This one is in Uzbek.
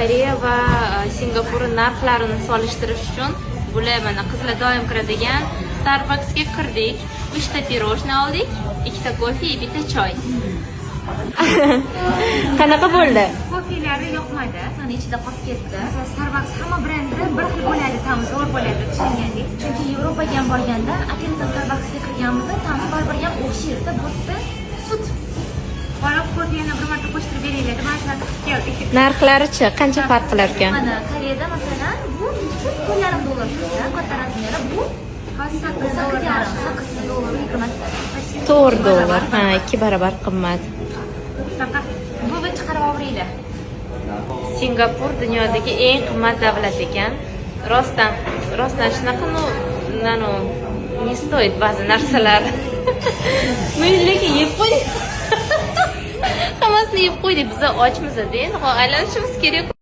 Koreya va Singapur narxlarini solishtirish uchun bular mana qizlar doim kiradigan Starbucksga kirdik. 3 ta pirojnoye oldik, 2 ta kofe, bitta choy. Qanaqa bo'ldi? Kofelari yoqmadi, mana ichida qolib ketdi. Starbucks hamma brendi bir xil bo'ladi, ta'mi zo'r bo'ladi, tushungandik. Chunki Yevropaga ham borganda, Atlanta Starbucksga kirganimizda ta'mi baribir ham o'xshaydi, bu yerda sut. Qolib kofeni bir marta qo'shtirib beringlar deb aytib keldik. Narxlari-chi, qancha farq qilar ekan? Mana Koreyada masalan bu $4.5 tursa, katta razmeri bu $4. Ha, 2 barobar qimmat. Faqat bu chiqarib olinglar. Singapur dunyodagi eng qimmat davlat ekan. Rostdan shunaqa не стоит ba'zi narsalar. Lekin yeb qo'ydik. Hammasini yeb qo'ydik. Biz ochmiz-da, endi aylanishimiz kerak.